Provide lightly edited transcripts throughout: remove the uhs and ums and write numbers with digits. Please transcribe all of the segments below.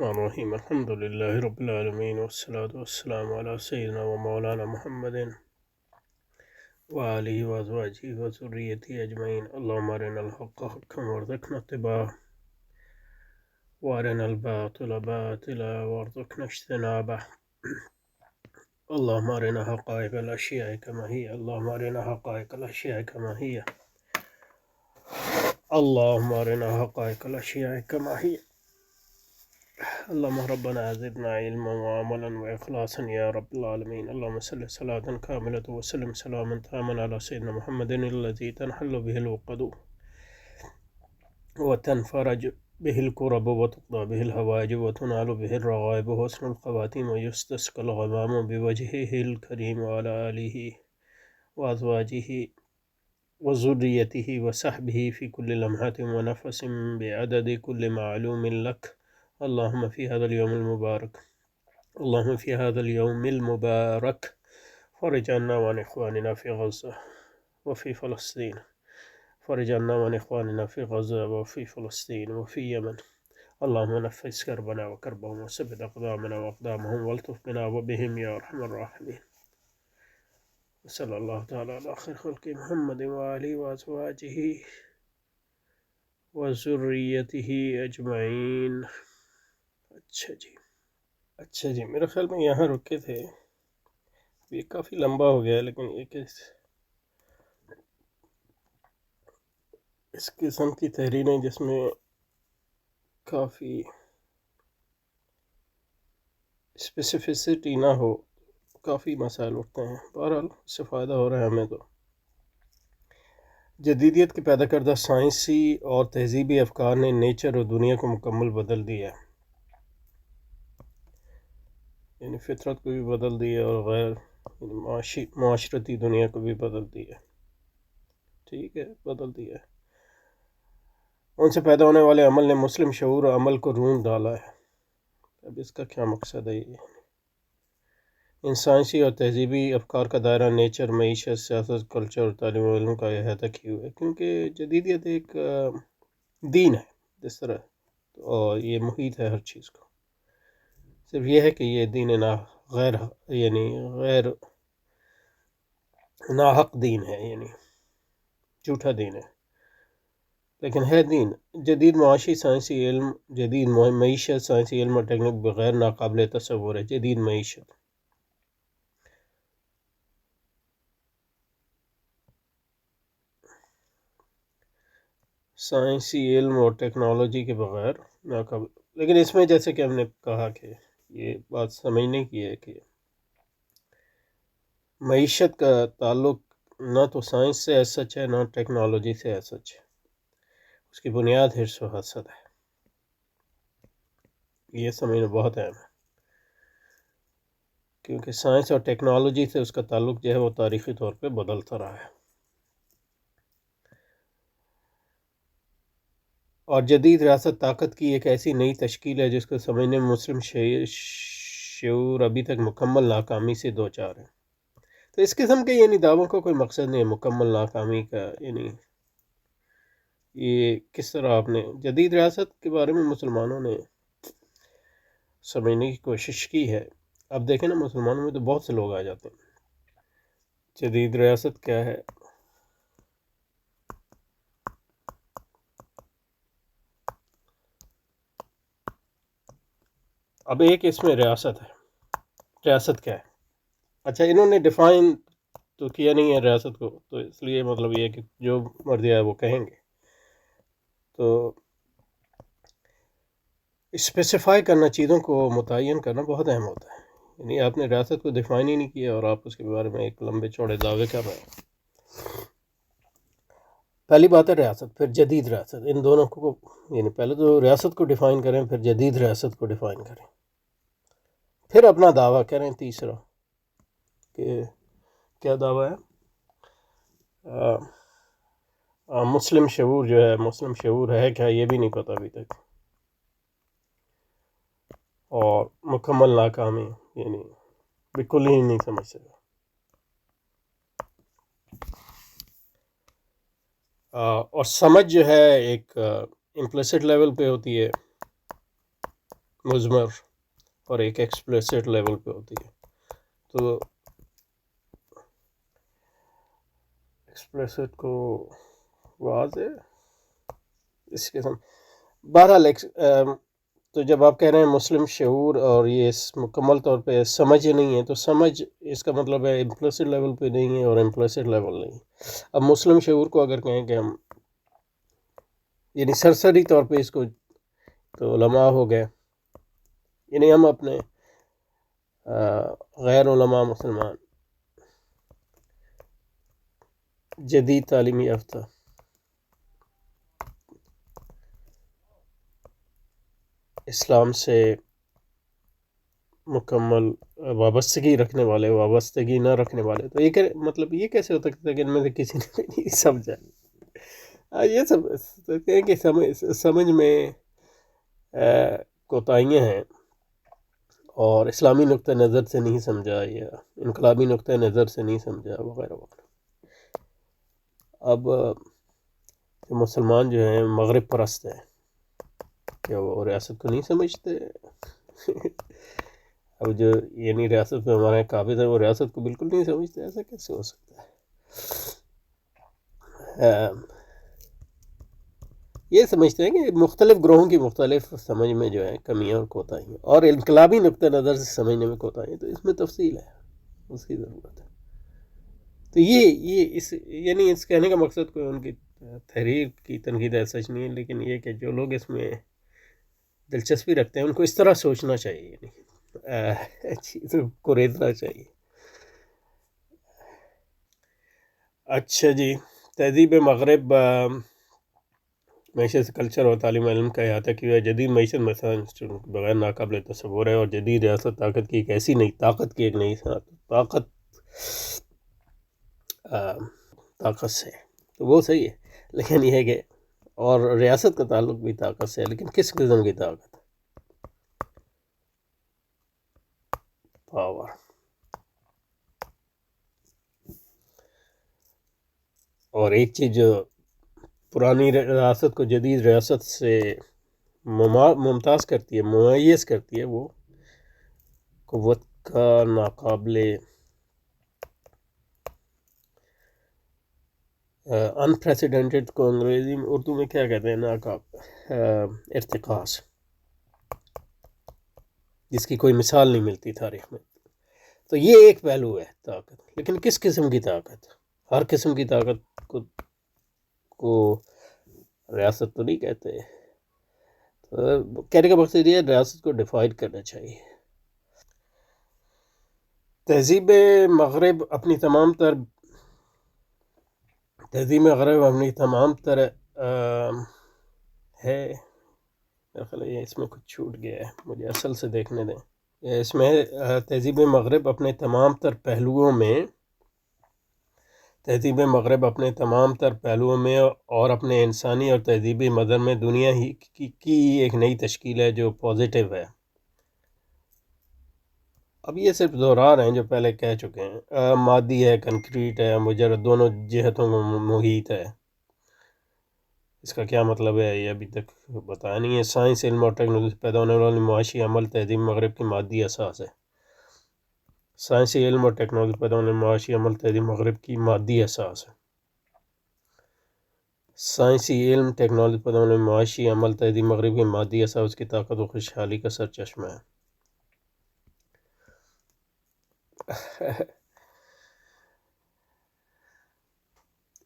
الرحمن الرحیم الحمد للہ رب العالمین والصلاة والسلام علی سیدنا و مولانا محمد وآلہ وازواجہ وذریتہ اجمعین اللہم ارنا الحق حقا وارزقنا اتباعہ وارنا الباطل باطلا وارزقنا اجتنابہ اللہم ارنا حقائق الاشیاء کما ہی اللہم ارنا حقائق الاشیاء کما ہی اللہم ارنا حقائق الاشیاء کما ہی اللهم ربنا زدنا علما وعملا وإخلاصا يا رب العالمين اللهم صل صلاة كاملة وسلم سلاما تاما على سيدنا محمد الذي تنحل به العقد وتنفرج به الكرب وتقضى به الهوائج وتنال به الرغائب وحسن الخواتيم ويستسقى الغمام بوجهه الكريم وعلى آله وأزواجه وذريته وصحبه في كل لمحة ونفس بعدد كل معلوم لك اللهم في هذا اليوم المبارك اللهم في هذا اليوم المبارك فرج عنا وعن إخواننا في غزة وفي فلسطين فرج عنا وعن إخواننا في غزة وفي فلسطين وفي يمن اللهم نفس كربنا وكربهم وثبت أقدامنا وأقدامهم والطف بنا وبهم يا أرحم الراحمين صلى الله تعالى على خير خلق محمد وآله وأزواجه وذريته أجمعين اچھا جی میرے خیال میں یہاں رکے تھے. یہ کافی لمبا ہو گیا لیکن یہ کہ اس قسم کی تحریریں جس میں کافی اسپیسیفسٹی نہ ہو کافی مسائل اٹھتے ہیں. بہرحال اس سے فائدہ ہو رہا ہے ہمیں. تو جدیدیت کے پیدا کردہ سائنسی اور تہذیبی افکار نے نیچر اور دنیا کو مکمل بدل دیا ہے. یعنی فطرت کو بھی بدل دیا اور غیر معاشرتی دنیا کو بھی بدل دیا. ٹھیک ہے، بدل دیا. ان سے پیدا ہونے والے عمل نے مسلم شعور اور عمل کو رون ڈالا ہے. اب اس کا کیا مقصد ہے؟ ان سائنسی اور تہذیبی افکار کا دائرہ نیچر، معیشت، سیاست، کلچر اور تعلیم و علم کا احاطہ کیے ہوئے ہے، کیونکہ جدیدیت ایک دین ہے جس طرح، اور یہ محیط ہے ہر چیز کو. صرف یہ ہے کہ یہ دین غیر ناحق دین ہے، یعنی جھوٹا دین ہے، لیکن ہے دین. جدید معاشی سائنسی علم، جدید معیشت، سائنسی علم اور ٹیکنیک بغیر ناقابل تصور ہے. جدید معیشت، سائنسی علم اور ٹیکنالوجی کے بغیر ناقابل. لیکن اس میں جیسے کہ ہم نے کہا کہ یہ بات سمجھنے کی ہے کہ معیشت کا تعلق نہ تو سائنس سے ایز سچ ہے، نہ ٹیکنالوجی سے ایز سچ ہے. اس کی بنیاد حرص و حسد ہے. یہ سمجھنا بہت اہم ہے، کیونکہ سائنس اور ٹیکنالوجی سے اس کا تعلق جو ہے وہ تاریخی طور پہ بدلتا رہا ہے. اور جدید ریاست طاقت کی ایک ایسی نئی تشکیل ہے جس کو سمجھنے میں مسلم شعور ابھی تک مکمل ناکامی سے دوچار ہے. تو اس قسم کے یعنی دعووں کا کوئی مقصد نہیں، مکمل ناکامی کا. یعنی یہ کس طرح آپ نے جدید ریاست کے بارے میں مسلمانوں نے سمجھنے کی کوشش کی ہے. اب دیکھیں نا، مسلمانوں میں تو بہت سے لوگ آ جاتے ہیں. جدید ریاست کیا ہے؟ اب ایک اس میں ریاست ہے. ریاست کیا ہے؟ اچھا، انہوں نے ڈیفائن تو کیا نہیں ہے ریاست کو، تو اس لیے مطلب یہ کہ جو مرضی ہے وہ کہیں گے. تو اسپیسیفائی کرنا، چیزوں کو متعین کرنا بہت اہم ہوتا ہے. یعنی آپ نے ریاست کو ڈیفائن ہی نہیں کیا اور آپ اس کے بارے میں ایک لمبے چوڑے دعوے کر رہے ہیں. پہلی بات ہے ریاست، پھر جدید ریاست. ان دونوں کو یعنی پہلے تو ریاست کو ڈیفائن کریں، پھر جدید ریاست کو ڈیفائن کریں، پھر اپنا دعویٰ کریں. تیسرا کہ کیا دعویٰ ہے؟ مسلم شعور جو ہے، مسلم شعور ہے کیا، یہ بھی نہیں پتہ ابھی تک. اور مکمل ناکامی، یعنی بالکل ہی نہیں سمجھ سکا. اور سمجھ جو ہے ایک امپلیسٹ لیول پہ ہوتی ہے، مضمر اور ایک ایکسپلیسٹ لیول پہ ہوتی ہے. تو ایکسپلیسٹ کو واضح اس قسم بہرحال تو جب آپ کہہ رہے ہیں مسلم شعور اور یہ مکمل طور پہ سمجھ نہیں ہے، تو سمجھ اس کا مطلب ہے امپلیسٹ لیول پہ نہیں ہے اور امپلیسٹ لیول نہیں. اب مسلم شعور کو اگر کہیں کہ ہم یعنی سرسری طور پہ اس کو، تو علماء ہو گئے، یعنی ہم اپنے غیر علماء مسلمان جدید تعلیمی یافتہ اسلام سے مکمل وابستگی رکھنے والے، وابستگی نہ رکھنے والے، تو یہ مطلب یہ کیسے ہو سکتا ہے کہ ان میں سے کسی نے بھی نہیں سمجھا. یہ سب کہیں کہ سمجھ میں کوتاہیاں ہیں اور اسلامی نقطہ نظر سے نہیں سمجھا یا انقلابی نقطہ نظر سے نہیں سمجھا وغیرہ وغیرہ. اب مسلمان جو ہیں مغرب پرست ہیں، کیا وہ ریاست کو نہیں سمجھتے؟ اب جو یعنی ریاست میں ہمارے قابض ہیں وہ ریاست کو بالکل نہیں سمجھتے، ایسا کیسے ہو سکتا ہے؟ یہ سمجھتے ہیں کہ مختلف گروہوں کی مختلف سمجھ میں جو ہے کمیاں اور کوتاہیاں، اور انقلابی نقطہ نظر سے سمجھنے میں کوتاہیاں، تو اس میں تفصیل ہے، اس کی ضرورت ہے. تو یہ یعنی اس کہنے کا مقصد کوئی ان کی تحریر کی تنقید ایسا نہیں ہے، لیکن یہ کہ جو لوگ اس میں دلچسپی رکھتے ہیں ان کو اس طرح سوچنا چاہیے، یعنی چیزوں کو ریزنا چاہیے. اچھا جی، تہذیب مغرب معیشت سے کلچر اور تعلیم علم کا احاطہ کیا ہے. جدید معیشت مثلا بغیر ناقابل تصور ہے، اور جدید ریاست طاقت کی ایک ایسی نئی طاقت کی ایک نئی طاقت سے، تو وہ صحیح ہے، لیکن یہ ہے کہ اور ریاست کا تعلق بھی طاقت سے ہے، لیکن کس قسم کی طاقت؟ پاور. اور ایک چیز جو پرانی ریاست کو جدید ریاست سے ممتاز کرتی ہے، ممیز کرتی ہے، وہ قوت کا ناقابل انپریسیڈنٹڈ کو انگریزی میں، اردو میں کیا کہتے ہیں، ارتکاز، جس کی کوئی مثال نہیں ملتی تاریخ میں. تو یہ ایک پہلو ہے طاقت، لیکن کس قسم کی طاقت؟ ہر قسم کی طاقت کو ریاست تو نہیں کہتے. کہنے کا مقصد یہ ریاست کو ڈیفائن کرنا چاہیے. تہذیب مغرب اپنی تمام تر ہے، اس میں کچھ چھوٹ گیا ہے، مجھے اصل سے دیکھنے دیں. اس میں تہذیب مغرب اپنے تمام تر پہلوؤں میں اور اپنے انسانی اور تہذیبی مظہر میں دنیا ہی کی ایک نئی تشکیل ہے جو پازیٹیو ہے. اب یہ صرف دہرا رہے ہیں جو پہلے کہہ چکے ہیں. مادی ہے، کنکریٹ ہے، مجرد دونوں جہتوں میں محیط ہے. اس کا کیا مطلب ہے یہ ابھی تک بتایا نہیں ہے. سائنس، علم اور ٹیکنالوجی سے پیدا ہونے والی معاشی عمل تہذیب مغرب کی مادی اساس ہے. سائنسی علم اور ٹیکنالوجی سے پیدا ہونے والی معاشی عمل تہذیب مغرب کی مادی اساس ہے. سائنسی علم، ٹیکنالوجی سے پیدا ہونے والی معاشی عمل تہذیب مغرب کی مادی اساس اس کی طاقت و خوشحالی کا سر چشمہ ہے.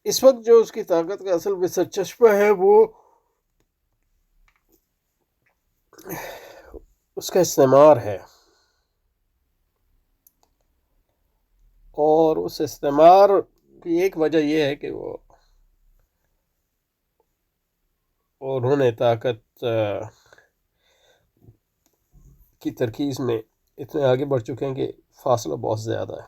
اس وقت جو اس کی طاقت کا اصل میں سر چشمہ ہے وہ اس کا استعمار ہے، اور اس استعمار کی ایک وجہ یہ ہے کہ انہوں نے طاقت کی ترکیز میں اتنے آگے بڑھ چکے ہیں کہ فاصلہ بہت زیادہ ہے.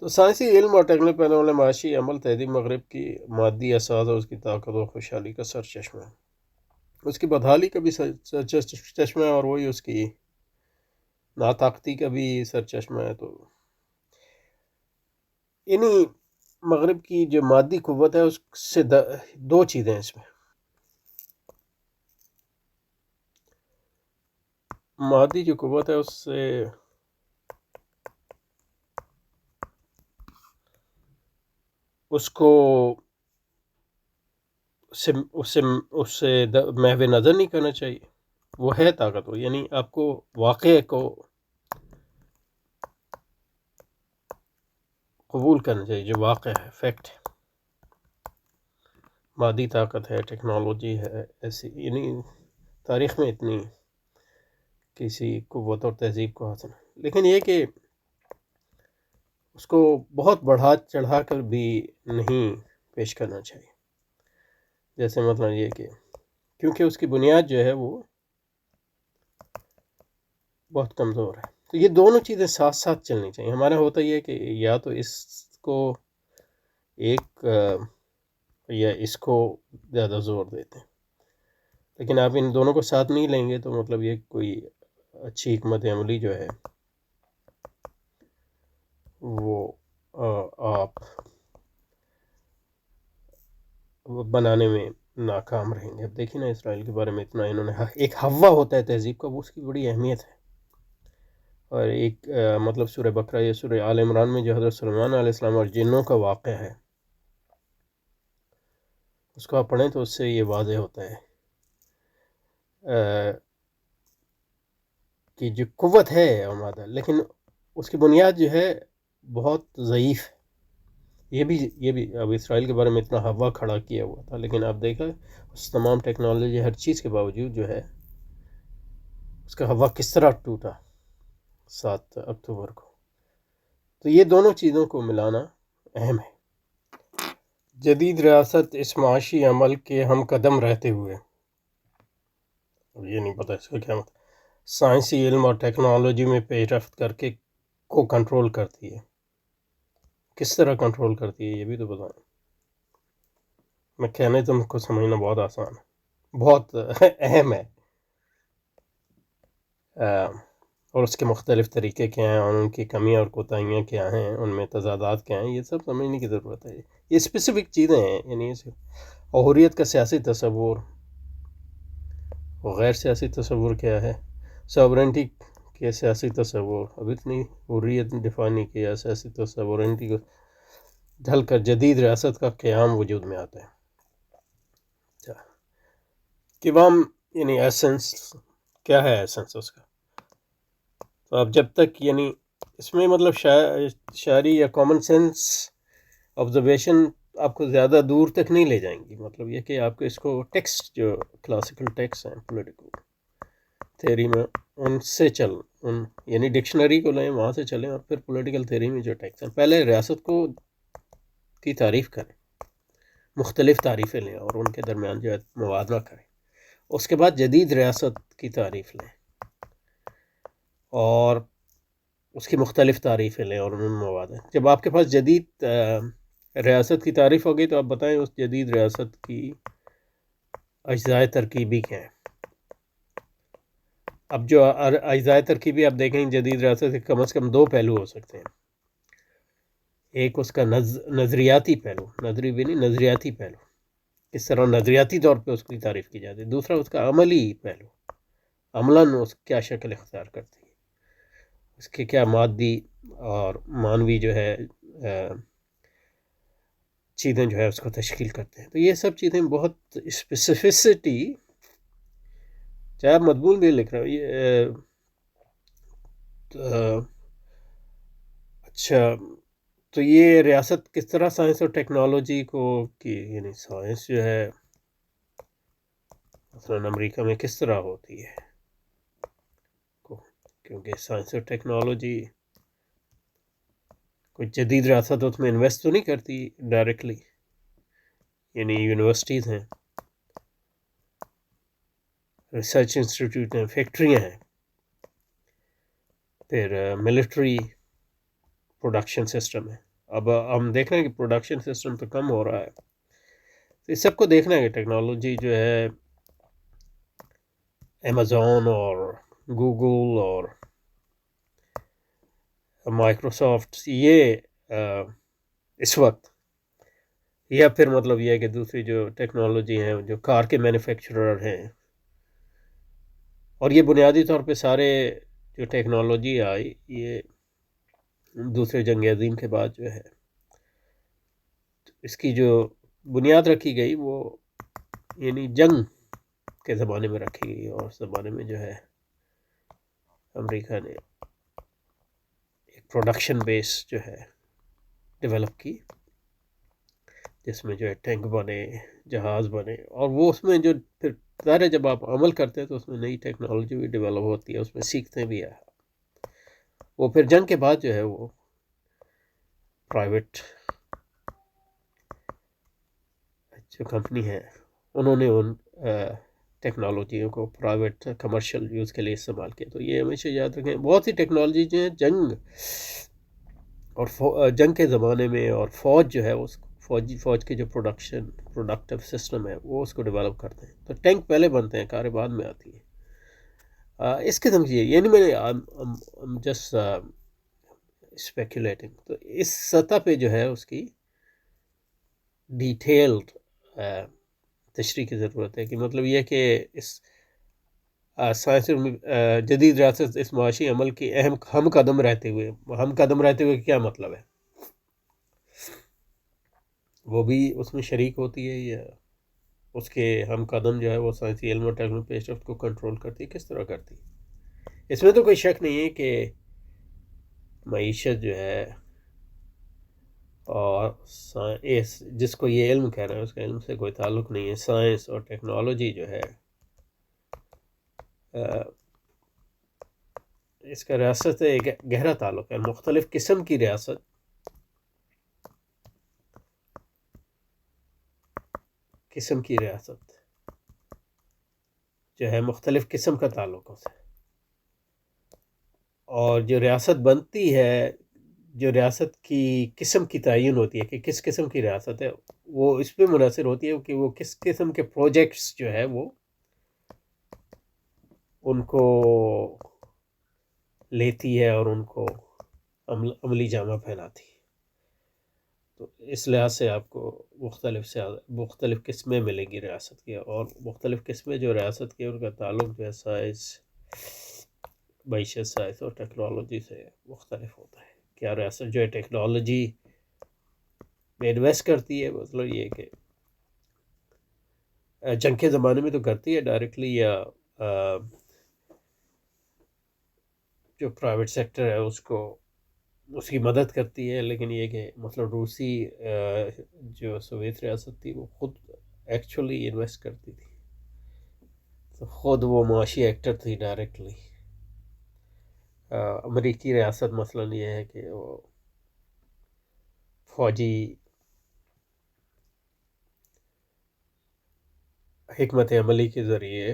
تو سائنسی علم اور ٹیکنالوجی پیدا ہونے معاشی عمل تہذیب مغرب کی مادی اساس اور اس کی طاقت و خوشحالی کا سر چشمہ ہے. اس کی بدحالی کا بھی سر چشمہ ہے، اور وہی اس کی ناطاقتی کا بھی سر چشمہ ہے. تو یعنی مغرب کی جو مادی قوت ہے اس سے دو چیزیں اس میں. مادی جو قوت ہے اس کو اس سے محو نظر نہیں کرنا چاہیے. وہ ہے طاقتور، یعنی آپ کو واقعے کو قبول کرنا چاہیے جو واقع ہے، فیکٹ ہے. مادی طاقت ہے، ٹیکنالوجی ہے، ایسی یعنی تاریخ میں اتنی کسی قوت اور تہذیب کو حاصل ہے. لیکن یہ کہ اس کو بہت بڑھا چڑھا کر بھی نہیں پیش کرنا چاہیے. جیسے مطلب یہ کہ کیونکہ اس کی بنیاد جو ہے وہ بہت کمزور ہے. تو یہ دونوں چیزیں ساتھ ساتھ چلنی چاہیے. ہمارا ہوتا یہ کہ یا تو اس کو ایک یا اس کو زیادہ زور دیتے ہیں، لیکن آپ ان دونوں کو ساتھ نہیں لیں گے تو مطلب یہ کوئی اچھی حکمت عملی جو ہے وہ آپ بنانے میں ناکام رہیں گے. اب دیکھیں نا اسرائیل کے بارے میں اتنا انہوں نے، ایک ہوا ہوتا ہے تہذیب کا، وہ اس کی بڑی اہمیت ہے. اور ایک مطلب سورہ بقرہ یا سورہ آل عمران میں جو حضرت سلیمان علیہ السلام اور جنوں کا واقعہ ہے، اس کو آپ پڑھیں تو اس سے یہ واضح ہوتا ہے کہ جو قوت ہے مادہ، لیکن اس کی بنیاد جو ہے بہت ضعیف ہے. یہ بھی اب اسرائیل کے بارے میں اتنا ہوا کھڑا کیا ہوا تھا، لیکن آپ دیکھا اس تمام ٹیکنالوجی ہر چیز کے باوجود جو ہے اس کا ہوا کس طرح ٹوٹا 7 اکتوبر کو. تو یہ دونوں چیزوں کو ملانا اہم ہے. جدید ریاست اس معاشی عمل کے ہم قدم رہتے ہوئے، اب یہ نہیں پتہ اس کا کیا مطلب، سائنسی علم اور ٹیکنالوجی میں پیش رفت کر کے کو کنٹرول کرتی ہے. کس طرح کنٹرول کرتی ہے یہ بھی تو بتائیں. میں کہنے تم کو سمجھنا بہت آسان ہے، بہت اہم ہے. اور اس کے مختلف طریقے کیا ہیں، اور ان کی کمیاں اور کوتاہیاں کیا ہیں، ان میں تضادات کیا ہیں، یہ سب سمجھنے کی ضرورت ہے. یہ اسپیسیفک چیزیں ہیں. یعنی حریت کا سیاسی تصور، غیر سیاسی تصور کیا ہے، سوورنٹی کے سیاسی تصور. اب اتنی حریت دفاع نہیں کیا، سیاسی سوورنٹی کو ڈھل کر جدید ریاست کا قیام وجود میں آتا ہے. قوام یعنی ایسنس کیا ہے، ایسنس اس کا. تو اب جب تک یعنی اس میں مطلب شاعری یا کامن سینس آبزرویشن آپ کو زیادہ دور تک نہیں لے جائیں گی. مطلب یہ کہ آپ کو اس کو ٹیکسٹ جو کلاسیکل ٹیکسٹ ہیں پولیٹیکل تھیوری میں ان سے یعنی ڈکشنری کو لیں، وہاں سے چلیں، اور پھر پولیٹیکل تھیوری میں جو ٹیکسٹ ہیں پہلے ریاست کو کی تعریف کریں، مختلف تعریفیں لیں اور ان کے درمیان جو ہے موازنہ کریں. اس کے بعد جدید ریاست کی تعریف لیں اور اس کی مختلف تعریفیں لیں اور ان میں موازنہ. جب آپ کے پاس جدید ریاست کی تعریف ہوگی تو آپ بتائیں اس جدید ریاست کی اجزائے ترکیبی کیا ہیں. اب جو اجزائے ترکیبی آپ دیکھیں جدید ریاست کے کم از کم 2 پہلو ہو سکتے ہیں. ایک اس کا نظریاتی پہلو، نظری بھی نہیں، نظریاتی پہلو، کس طرح نظریاتی طور پہ اس کی تعریف کی جاتی ہے. دوسرا اس کا عملی پہلو، عملاً اس کیا شکل اختیار کرتی ہے، اس کے کیا مادی اور معنوی جو ہے چیزیں جو ہے اس کو تشکیل کرتے ہیں. تو یہ سب چیزیں بہت اسپیسیفسٹی، چاہے آپ مضمون بھی لکھ رہے ہو یہ اچھا. تو یہ ریاست کس طرح سائنس اور ٹیکنالوجی کو کی، یعنی سائنس جو ہے مثلاً امریکہ میں کس طرح ہوتی ہے، کیونکہ سائنس اور ٹیکنالوجی کوئی جدید ریاست اس میں انویسٹ تو نہیں کرتی ڈائریکٹلی. یعنی یونیورسٹیز ہیں، ریسرچ انسٹیٹیوٹ ہیں، فیکٹریاں ہیں، پھر ملٹری پروڈکشن سسٹم ہے. اب ہم دیکھ رہے ہیں کہ پروڈکشن سسٹم تو کم ہو رہا ہے. تو اس سب کو دیکھنا ہے کہ ٹیکنالوجی جو ہے امیزون اور گوگل اور مائکروسافٹ یہ اس وقت، یا پھر مطلب یہ ہے کہ دوسری جو ٹیکنالوجی ہیں جو کار کے مینوفیکچرر ہیں اور یہ بنیادی طور پہ سارے جو ٹیکنالوجی آئی یہ دوسرے جنگ عظیم کے بعد جو ہے اس کی جو بنیاد رکھی گئی وہ یعنی جنگ کے زمانے میں رکھی گئی، اور اس زمانے میں جو ہے امریکہ نے ایک پروڈکشن بیس جو ہے ڈیولپ کی، جس میں جو ہے ٹینک بنے، جہاز بنے، اور وہ اس میں جو پھر ظاہر ہے جب آپ عمل کرتے ہیں تو اس میں نئی ٹیکنالوجی بھی ڈیولپ ہوتی ہے، اس میں سیکھتے بھی ہیں۔ وہ پھر جنگ کے بعد جو ہے وہ پرائیویٹ جو کمپنی ہے انہوں نے ان ٹیکنالوجیوں کو پرائیویٹ کمرشل یوز کے لیے استعمال کیا۔ تو یہ ہمیشہ یاد رکھیں، بہت سی ٹیکنالوجی جو ہیں جنگ اور جنگ کے زمانے میں، اور فوج جو ہے اس فوج کے جو پروڈکٹیو سسٹم ہے وہ اس کو ڈیولپ کرتے ہیں۔ تو ٹینک پہلے بنتے ہیں، کاریں بعد میں آتی ہے، اس قسم کی یعنی میں نے جسٹ اسپیکولیٹنگ۔ تو اس سطح پہ جو ہے اس کی ڈیٹیلڈ تشریح کی ضرورت ہے، کہ مطلب یہ کہ اس سائنس جدید ریاست اس معاشی عمل کی اہم ہم قدم رہتے ہوئے کیا مطلب ہے؟ وہ بھی اس میں شریک ہوتی ہے، یا اس کے ہم قدم جو ہے وہ سائنسی علم اور ٹیکنالوجی پیش رفت کو کنٹرول کرتی ہے، کس طرح کرتی ہے؟ اس میں تو کوئی شک نہیں ہے کہ معیشت جو ہے اور جس کو یہ علم کہہ رہے ہیں اس کا علم سے کوئی تعلق نہیں ہے۔ سائنس اور ٹیکنالوجی جو ہے اس کا ریاست سے ایک گہرا تعلق ہے۔ مختلف قسم کی ریاست جو ہے مختلف قسم کا تعلق ہوتا ہے، اور جو ریاست بنتی ہے، جو ریاست کی قسم کی تعین ہوتی ہے کہ کس قسم کی ریاست ہے، وہ اس پہ منحصر ہوتی ہے کہ وہ کس قسم کے پروجیکٹس جو ہے وہ ان کو لیتی ہے اور ان کو عملی جامہ پہناتی ہے۔ تو اس لحاظ سے آپ کو مختلف قسمیں ملیں گی ریاست کی، اور مختلف قسمیں جو ریاست کی ان کا تعلق جو ہے سائنس، معیشت، سائنس اور ٹیکنالوجی سے مختلف ہوتا ہے۔ کیا ریاست جو ہے ٹیکنالوجی میں انویسٹ کرتی ہے، مطلب یہ کہ جنگ کے زمانے میں تو کرتی ہے ڈائریکٹلی، یا جو پرائیویٹ سیکٹر ہے اس کی مدد کرتی ہے، لیکن یہ کہ مطلب روسی جو سوویت ریاست تھی وہ خود ایکچولی انویسٹ کرتی تھی، تو خود وہ معاشی ایکٹر تھی ڈائریکٹلی۔ امریکی ریاست مثلا یہ ہے کہ وہ فوجی حکمت عملی کے ذریعے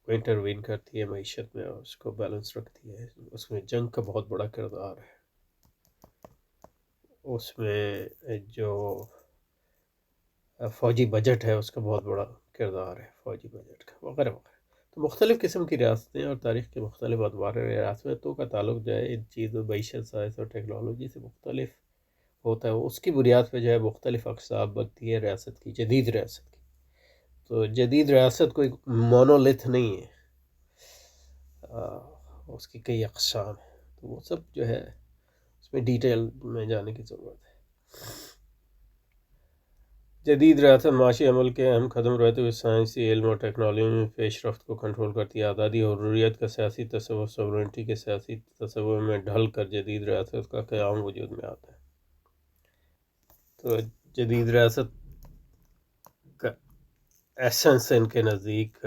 وہ انٹروین کرتی ہے معیشت میں، اور اس کو بیلنس رکھتی ہے۔ اس میں جنگ کا بہت بڑا کردار ہے، اس میں جو فوجی بجٹ ہے اس کا بہت بڑا کردار ہے، فوجی بجٹ کا وغیرہ وغیرہ۔ تو مختلف قسم کی ریاستیں اور تاریخ کے مختلف ادوار ریاستوں کا تعلق جو ہے ان چیزوں، معیشت، سائنس اور ٹیکنالوجی سے مختلف ہوتا ہے۔ اس کی بنیاد پہ جو ہے مختلف اقسام بنتی ہے ریاست کی، جدید ریاست کی۔ تو جدید ریاست کوئی مونولیتھ نہیں ہے، اس کی کئی اقسام ہیں، تو وہ سب جو ہے اس میں ڈیٹیل میں جانے کی ضرورت ہے۔ جدید ریاست معاشی عمل کے اہم قدم رہتے ہوئے سائنسی علم اور ٹیکنالوجی میں پیش رفت کو کنٹرول کرتی ہے۔ آزادی اور حریت کا سیاسی تصور سوورنٹی کے سیاسی تصور میں ڈھل کر جدید ریاست کا قیام وجود میں آتا ہے۔ تو جدید ریاست کا ایسنس ان کے نزدیک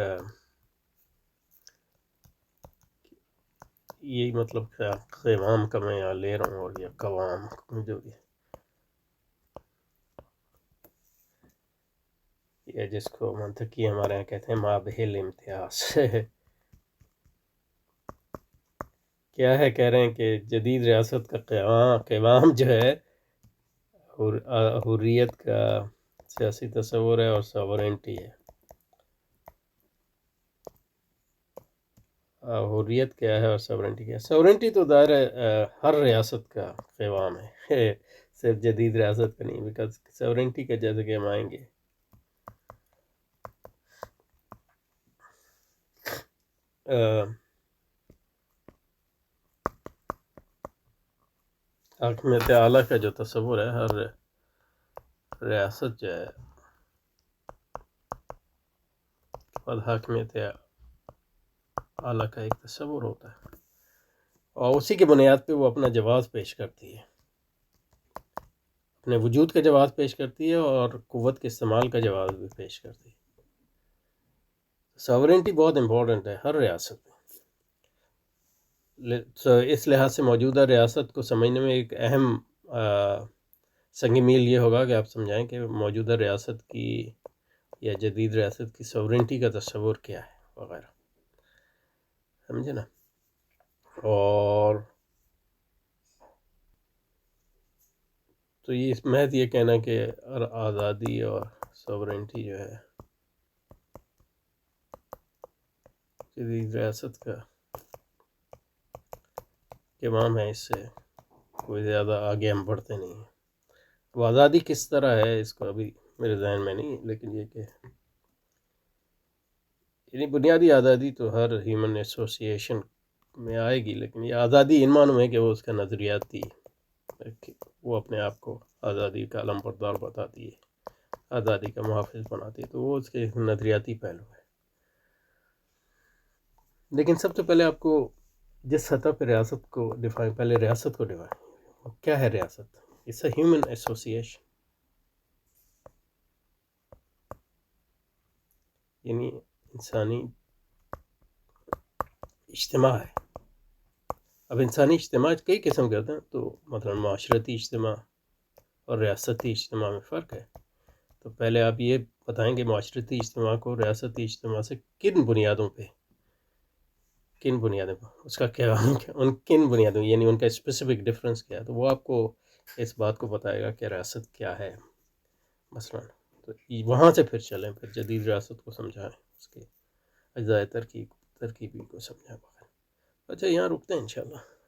یہی مطلب کہ قوام کا میں یہاں لے رہا ہوں، اور یا قوام جو بھی یہ جس کو منطقی ہمارے یہاں کہتے ہیں مابہل امتیاز کیا ہے، کہہ رہے ہیں کہ جدید ریاست کا قوام جو ہے حریت کا سیاسی تصور ہے اور ساورنٹی ہے۔ حریت کیا ہے اور ساورنٹی کیا ہے؟ ساورنٹی تو ظاہر ہے ہر ریاست کا قوام ہے صرف جدید ریاست کا نہیں، بیکاز ساورنٹی کا جیسے کہ ہم آئیں گے، حاکمیت اعلیٰ کا جو تصور ہے، ہر ریاست جو ہے اور حاکمیت اعلیٰ کا ایک تصور ہوتا ہے، اور اسی کی بنیاد پہ وہ اپنا جواز پیش کرتی ہے، اپنے وجود کا جواز پیش کرتی ہے اور قوت کے استعمال کا جواز بھی پیش کرتی ہے۔ ساورنٹی بہت امپورٹنٹ ہے ہر ریاست میں، اس لحاظ سے موجودہ ریاست کو سمجھنے میں ایک اہم سنگ میل یہ ہوگا کہ آپ سمجھائیں کہ موجودہ ریاست کی یا جدید ریاست کی ساورنٹی کا تصور کیا ہے وغیرہ، سمجھے نا۔ اور تو یہ محض یہ کہنا کہ آزادی اور ساورنٹی جو ہے جدید ریاست کا امام ہے، اس سے کوئی زیادہ آگے ہم بڑھتے نہیں ہیں۔ وہ آزادی کس طرح ہے اس کو ابھی میرے ذہن میں نہیں، لیکن یہ کہ یعنی بنیادی آزادی تو ہر ہیومن ایسوسیشن میں آئے گی، لیکن یہ آزادی ان معنوں میں کہ وہ اس کا نظریاتی، وہ اپنے آپ کو آزادی کا علمبردار بتاتی ہے، آزادی کا محافظ بناتی ہے، تو وہ اس کے نظریاتی پہلو ہے۔ لیکن سب سے پہلے آپ کو جس سطح پہ ریاست کو پہلے ریاست کو ڈیفائن کیا ہے ریاست؟ اٹس اے ہیومن ایسوسیشن، یعنی انسانی اجتماع ہے۔ اب انسانی اجتماع کئی قسم کے ہوتے ہیں، تو مثلا معاشرتی اجتماع اور ریاستی اجتماع میں فرق ہے۔ تو پہلے آپ یہ بتائیں کہ معاشرتی اجتماع کو ریاستی اجتماع سے کن بنیادوں پہ اس کا کیا ان کن بنیادوں، یعنی ان کا اسپیسیفک ڈفرینس کیا ہے، تو وہ آپ کو اس بات کو بتائے گا کہ ریاست کیا ہے مثلا۔ تو وہاں سے پھر چلیں، پھر جدید ریاست کو سمجھائیں، اس کے اجزائے ترکیبی کو سمجھائیں۔ اچھا، یہاں رکتے ہیں انشاءاللہ۔